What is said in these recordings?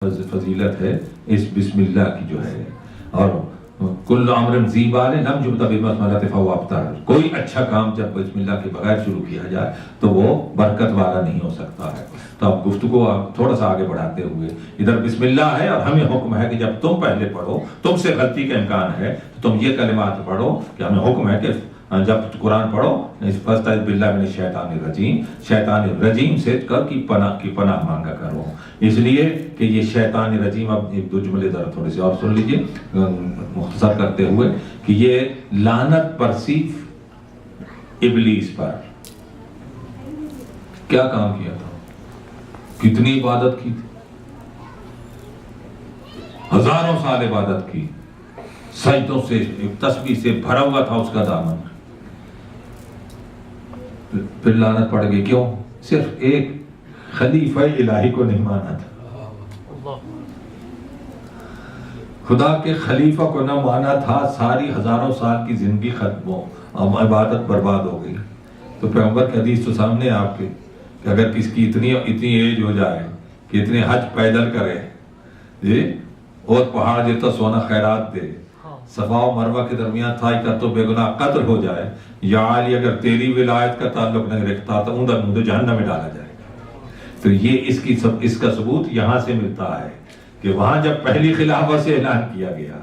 فضیلت ہے اس بسم اللہ کی جو ہے. اور کل امر ذی بال لم یبدأ ببسملۃ فہو ابتر. کوئی اچھا کام جب بسم اللہ کے بغیر شروع کیا جائے تو وہ برکت والا نہیں ہو سکتا ہے. تو اب گفتگو تھوڑا سا آگے بڑھاتے ہوئے ادھر بسم اللہ ہے اور ہمیں حکم ہے کہ جب تم پہلے پڑھو, تم سے غلطی کا امکان ہے تو تم یہ کلمات پڑھو کہ ہمیں حکم ہے کہ جب قرآن پڑھو فاستعذ باللہ من الشیطان الرجیم, شیطان الرجیم سے کی پناہ مانگا کرو. اس لیے کہ یہ شیطان الرجیم, اب ایک دو جملے ذرا تھوڑے سے اور سن لیجئے مختصر کرتے ہوئے, کہ یہ لعنت پر صرف ابلیس پر. کیا کام کیا تھا, کتنی عبادت کی تھی, ہزاروں سال عبادت کی, سجدوں سے تسبیح سے بھرا ہوا تھا اس کا دامن, پھر لعنت پڑ گئی. کیوں؟ صرف ایک خلیفہ الہی کو نہیں مانا تھا, خدا کے خلیفہ کو نہ مانا تھا. ساری ہزاروں سال کی زندگی ختم ہو, عبادت برباد ہو گئی. تو پیغمبر کی حدیث تو سامنے ہے آپ کے, کہ اگر کس کی اتنی ایج ہو جائے کہ اتنے حج پیدل کرے جی, اور پہاڑ جیتا سونا خیرات دے, صفا و مروہ کے درمیان تھائی کر تو بے گناہ قتل ہو جائے, یا علی اگر تیری ولایت کا تعلق نہیں رکھتا تو اندر جہنم میں ڈالا جائے گا. تو یہ اس کا ثبوت یہاں سے ملتا ہے کہ وہاں جب پہلی خلافت سے اعلان کیا گیا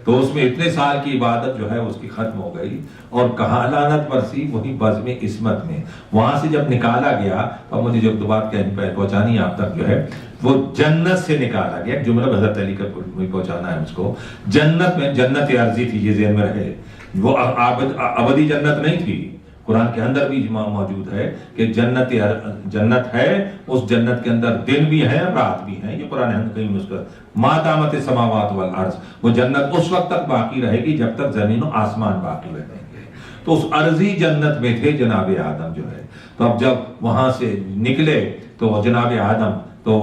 تو اس میں اتنے سال کی عبادت جو ہے اس کی ختم ہو گئی, اور کہاں لعنت برسی, وہی بزم عصمت میں. وہاں سے جب نکالا گیا, اب مجھے جو بات پہنچانی ہے آپ تک جو ہے, وہ جنت سے نکالا گیا. جملہ حضرت علی کا پہنچانا ہے اس کو. جنت میں جنت عرضی تھی, یہ ذہن میں رہے, وہ ابدی جنت نہیں تھی. قرآن کے اندر بھی موجود ہے کہ جنت ہے, اس جنت کے اندر دن بھی ہے رات بھی ہے. یہ قرآن کہیں میں اس کا ما دامت السماوات والارض, وہ جنت اس وقت تک باقی رہے گی جب تک زمین و آسمان باقی رہیں گے. تو اس عرضی جنت میں تھے جناب آدم جو ہے. تو اب جب وہاں سے نکلے تو جناب آدم تو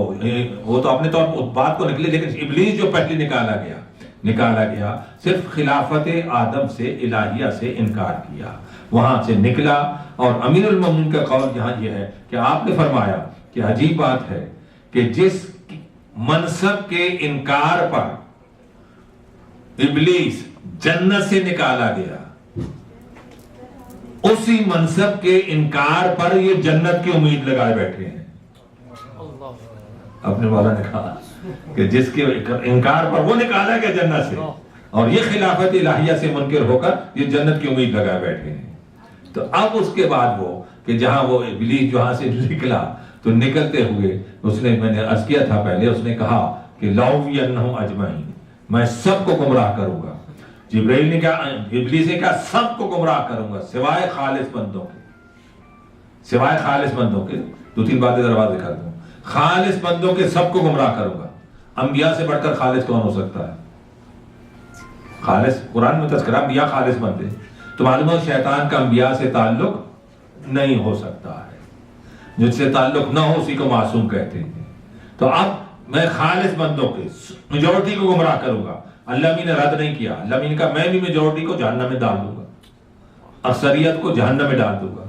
وہ تو اپنے طور پر بات کو نکلے, لیکن ابلیس جو پہلے نکالا گیا صرف خلافت آدم سے الہیہ سے انکار کیا, وہاں سے نکلا. اور امیر المومنین کا قول یہاں یہ ہے کہ آپ نے فرمایا کہ عجیب بات ہے کہ جس منصب کے انکار پر ابلیس جنت سے نکالا گیا, اسی منصب کے انکار پر یہ جنت کی امید لگائے بیٹھے ہیں. اپنے والا نے کہا کہ جس کے انکار پر وہ نکالا گیا جنت سے, اور یہ خلافت الہیہ سے منکر ہو کر یہ جنت کی امید لگائے بیٹھے ہیں. تو اب اس کے بعد وہ کہ جہاں وہ ابلیس جہاں سے نکلا, تو نکلتے ہوئے اس نے, میں نے عرض کیا تھا پہلے, اس نے کہا کہ لَأُغْوِيَنَّهُمْ أَجْمَعِينَ, میں سب کو گمراہ کروں گا. جبرائیل نے کہا, ابلیس نے کہا سب کو گمراہ کروں گا سوائے خالص بندوں کے. دو تین باتیں ذرا واضح کر دوں. خالص بندوں کے سب کو گمراہ کروں گا. انبیاء سے بڑھ کر خالص کون ہو سکتا ہے؟ خالص, قرآن میں تذکرہ انبیاء خالص بندے, تو معلوم ہے شیطان کا انبیاء سے تعلق نہیں ہو سکتا ہے. جس سے تعلق نہ ہو اسی کو معصوم کہتے ہیں. تو اب میں خالص بندوں کے میجورٹی کو گمراہ کروں گا. اللہ نے رد نہیں کیا, اللہ نے کہا میں بھی میجورٹی کو جہنم میں ڈال دوں گا, اکثریت کو جہنم میں ڈال دوں گا.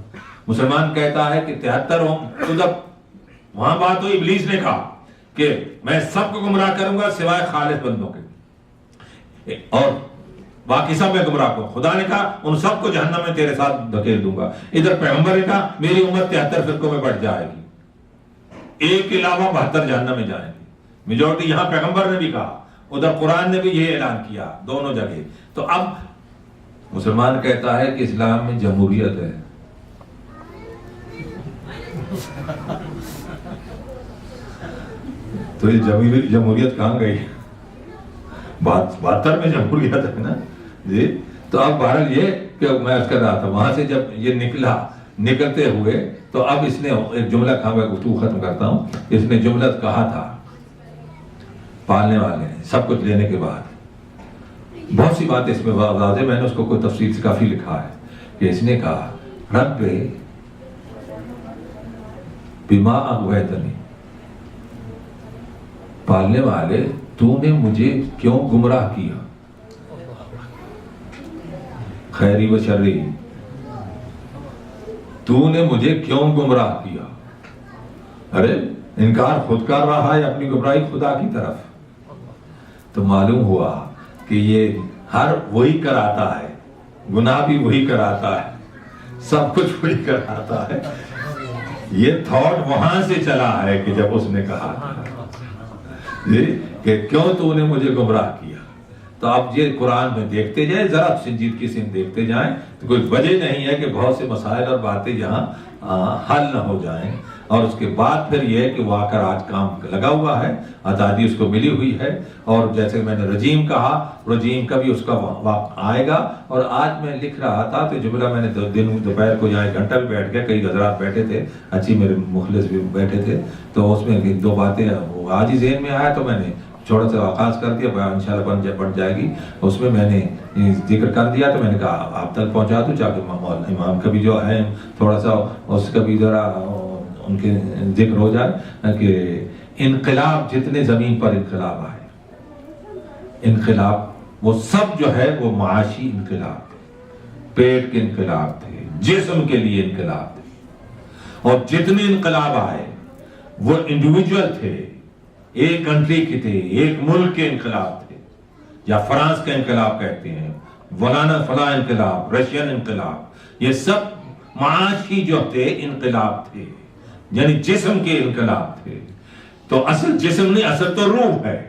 مسلمان کہتا ہے کہ 73 ہوں, تو جب وہاں بات ہوئی ابلیس نے کہا کہ میں سب کو گمراہ کروں گا سوائے خالص بندوں کے, اور باقی سب میں گمراہ کو. خدا نے کہا ان سب کو جہنم میں تیرے ساتھ دھکیل دوں گا. ادھر پیغمبر نے کہا میری امت 73 فرقوں میں بٹ جائے گی, ایک کے علاوہ 72 جہنم میں جائیں گے. میجورٹی یہاں پیغمبر نے بھی کہا, ادھر قرآن نے بھی یہ اعلان کیا, دونوں جگہ. تو اب مسلمان کہتا ہے کہ اسلام میں جمہوریت ہے. تو یہ جمہوریت کہاں گئی؟ 72 میں جمہوریت ہے نا جی. تو اب بہرحال یہ کہ میں عرض کر رہا تھا, وہاں سے جب یہ نکلتے ہوئے, تو اب اس نے ایک جملہ کہا, میں گفتگو ختم کرتا ہوں. اس نے جملہ کہا تھا پالنے والے نے سب کچھ لینے کے بعد, بہت سی باتیں اس میں واضح, میں نے اس کو کوئی تفصیل سے کافی لکھا ہے, کہ اس نے کہا رب بما اغویتنی, پالنے والے تو نے مجھے کیوں گمراہ کیا, خیری و شری, تو نے مجھے کیوں گمراہ کیا. ارے انکار خود کر رہا ہے اپنی گمراہی خدا کی طرف. تو معلوم ہوا کہ یہ ہر وہی کراتا ہے، گناہ بھی وہی کراتا ہے، سب کچھ وہی کراتا ہے. یہ تھاٹ وہاں سے چلا ہے کہ جب اس نے کہا کہ کیوں تو نے مجھے گمراہ کیا. تو اب یہ قرآن میں دیکھتے جائیں، ذرا سنجیدگی سے دیکھتے جائیں تو کوئی وجہ نہیں ہے کہ بہت سے مسائل اور باتیں یہاں حل نہ ہو جائیں. اور اس کے بعد پھر یہ ہے کہ وہ آ کر آج کام لگا ہوا ہے، آزادی اس کو ملی ہوئی ہے. اور جیسے میں نے رجیم کہا، رجیم کا بھی اس کا وقت آئے گا. اور آج میں لکھ رہا تھا تو جملہ میں نے دوپہر کو یہاں 1 گھنٹہ بھی بیٹھ گیا، کئی حضرات بیٹھے تھے، اچھی میرے مخلص بھی بیٹھے تھے، تو اس میں 2 باتیں آج ہی ذہن میں آیا تو میں نے چھوڑا سا آغاز کر دیا. بیان انشاءاللہ بن جائے گی. اس میں میں نے ذکر کر دیا تو میں نے کہا آپ تک پہنچا دوں، تاکہ امام کا بھی جو ہے تھوڑا سا اس کا بھی ذرا ان کے ذکر ہو جائے کہ انقلاب جتنے زمین پر انقلاب آئے، انقلاب وہ سب جو ہے وہ معاشی انقلاب تھے، پیٹ کے انقلاب تھے، جسم کے لیے انقلاب تھے. اور جتنے انقلاب آئے وہ انڈیویجول تھے، ایک کنٹری کے تھے، ایک ملک کے انقلاب تھے. یا فرانس کا انقلاب کہتے ہیں، فلاں انقلاب، رشین انقلاب، یہ سب معاشی جو تھے انقلاب تھے، یعنی جسم کے انقلاب تھے. تو اصل جسم نہیں، اصل تو روح ہے،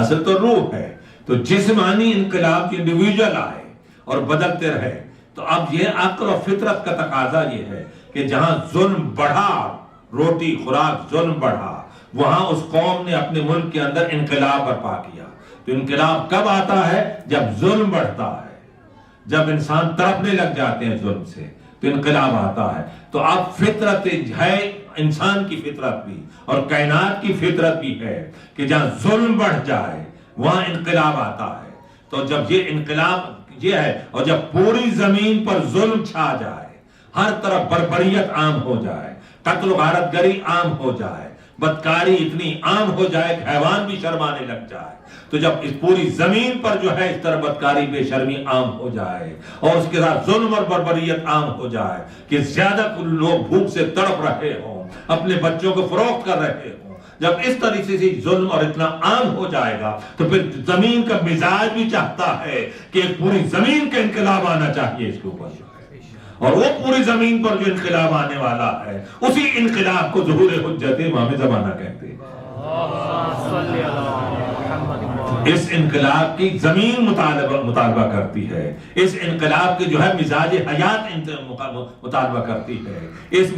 اصل تو روح ہے. تو جسمانی انقلاب جو انڈیویجول آئے اور بدلتے رہے. تو اب یہ عقل و فطرت کا تقاضا یہ ہے کہ جہاں ظلم بڑھا، روٹی خوراک ظلم بڑھا، وہاں اس قوم نے اپنے ملک کے اندر انقلاب برپا کیا. تو انقلاب کب آتا ہے؟ جب ظلم بڑھتا ہے، جب انسان تڑپنے لگ جاتے ہیں ظلم سے، تو انقلاب آتا ہے. تو اب فطرت ہے، انسان کی فطرت بھی اور کائنات کی فطرت بھی ہے کہ جہاں ظلم بڑھ جائے وہاں انقلاب آتا ہے. تو جب یہ انقلاب یہ ہے، اور جب پوری زمین پر ظلم چھا جائے، ہر طرف بربریت عام ہو جائے، قتل و غارت گری عام ہو جائے، بدکاری اتنی عام ہو جائے کہ حیوان بھی شرمانے لگ جائے. تو جب اس پوری زمین پر جو ہے اس طرح بدکاری بے شرمی عام ہو جائے اور اس کے ساتھ ظلم اور بربریت عام ہو جائے کہ زیادہ لوگ بھوک سے تڑپ رہے ہوں، اپنے بچوں کو فروخت کر رہے ہوں، جب اس طریقے سے ظلم اور اتنا عام ہو جائے گا تو پھر زمین کا مزاج بھی چاہتا ہے کہ پوری زمین کا انقلاب آنا چاہیے اس کے اوپر. اور وہ پوری زمین پر جو انقلاب آنے والا ہے، اسی انقلاب کو ظہور حجت امام زمانہ کہتے ہیں. اس انقلاب کی زمین مطالبہ کرتی ہے، اس انقلاب کے جو ہے مزاج حیات مطالبہ کرتی ہے، اس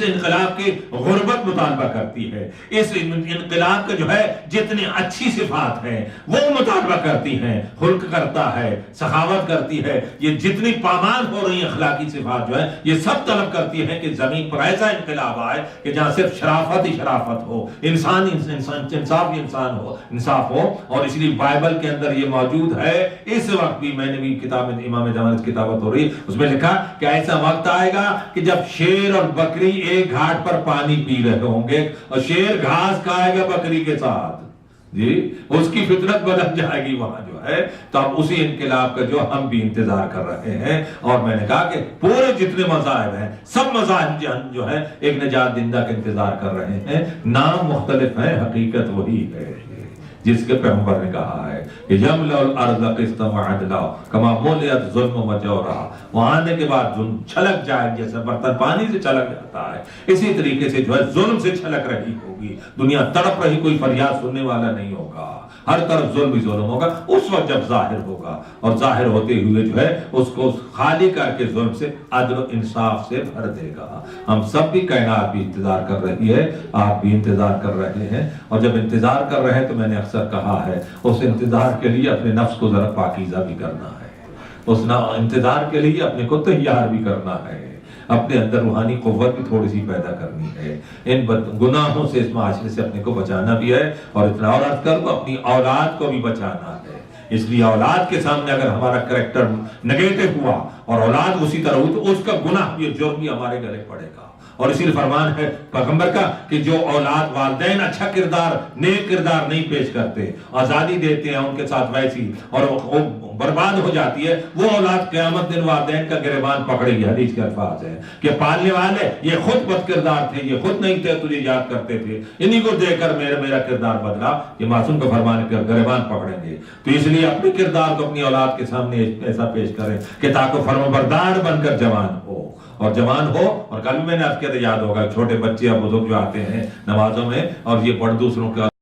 انقلاب کی غربت مطالبہ کرتی ہے، اس انقلاب کا جو ہے جتنی اچھی صفات ہیں وہ مطالبہ کرتی ہیں. خلق کرتا ہے، سخاوت کرتی ہے، یہ جتنی پامال ہو رہی ہیں اخلاقی صفات جو ہے یہ سب طلب کرتی ہیں کہ زمین پر ایسا انقلاب آئے کہ جہاں صرف شرافت ہی شرافت ہو، انسان انصاف ہی انصاف ہو. اور اس لیے بائبل کے اندر یہ موجود ہے. اس وقت بھی میں نے بھی کتاب میں امام زمانہ کی کتابت ہو رہی، اس میں لکھا کہ ایسا وقت آئے گا کہ جب شیر اور بکری ایک گھاٹ پر پانی پی رہے ہوں گے اور شیر گھاس کھائے گا بکری کے ساتھ، جی اس کی فطرت بدل جائے گی وہاں جو ہے. تو اب اسی انقلاب کا جو ہم بھی انتظار کر رہے ہیں. اور میں نے کہا کہ پورے جتنے مذاہب ہیں سب مذاہب جو ہیں ایک نجات دہندہ کا انتظار کر رہے ہیں. نام مختلف ہیں، حقیقت وہی ہے جس کے پیغمبر نے کہا ہے کہ یملأ الارض قسطا وعدلا کما ملئت ظلم وجورا. وہاں آنے کے بعد ظلم چھلک جائے جیسے برتن پانی سے چھلک جاتا ہے، اسی طریقے سے جو ہے ظلم سے چھلک رہی ہوگی دنیا. تڑپ رہی، کوئی فریاد سننے والا نہیں ہوگا، ہر طرف ظلم ہی ظلم ہوگا. اس وقت جب ظاہر ہوگا اور ظاہر ہوتے ہوئے جو ہے اس کو خالی کر کے ظلم سے عدل و انصاف سے بھر دے گا. ہم سب بھی، کائنات بھی انتظار کر رہی ہے، آپ بھی انتظار کر رہے ہیں. اور جب انتظار کر رہے ہیں تو میں نے اکثر کہا ہے اس انتظار کے لیے اپنے نفس کو ذرا پاکیزہ بھی کرنا ہے، اس انتظار کے لیے اپنے کو تیار بھی کرنا ہے، اپنے اندر روحانی قوت بھی تھوڑی سی پیدا کرنی ہے. ان گناہوں سے، اس معاشرے سے اپنے کو بچانا بھی ہے اور اتنا اور عرض کر کو اپنی اولاد کو بھی بچانا ہے. اس لیے اولاد کے سامنے اگر ہمارا کریکٹر نگیٹو ہوا اور اولاد اسی طرح ہوئی تو اس کا گناہ بھی، جرم بھی ہمارے گلے پڑے گا اور اسی لیے فرمان ہے پیغمبر کا کہ جو اولاد والدین اچھا کردار نیک کردار نہیں پیش کرتے، آزادی دیتے ہیں ان کے ساتھ ویسی اور وہ برباد ہو جاتی ہے، وہ اولاد قیامت دن والدین کا گریبان پکڑے گی۔ حدیث کے الفاظ ہیں کہ پالنے والے یہ خود بد کردار تھے، یہ خود نہیں تھے تجھے یاد کرتے تھے، انہی کو دیکھ کر میرا کردار بدلا، یہ معصوم کا فرمان کر گریبان پکڑیں گے۔ تو اس لیے اپنے کردار کو اپنی اولاد کے سامنے ایسا پیش کریں کہ تاکہ فرمانبردار بن کر جوان ہو، اور جوان ہو۔ اور کل میں نے آپ کے یاد ہوگا چھوٹے بچے یا بزرگ جو آتے ہیں نمازوں میں اور یہ پڑھ دوسروں کے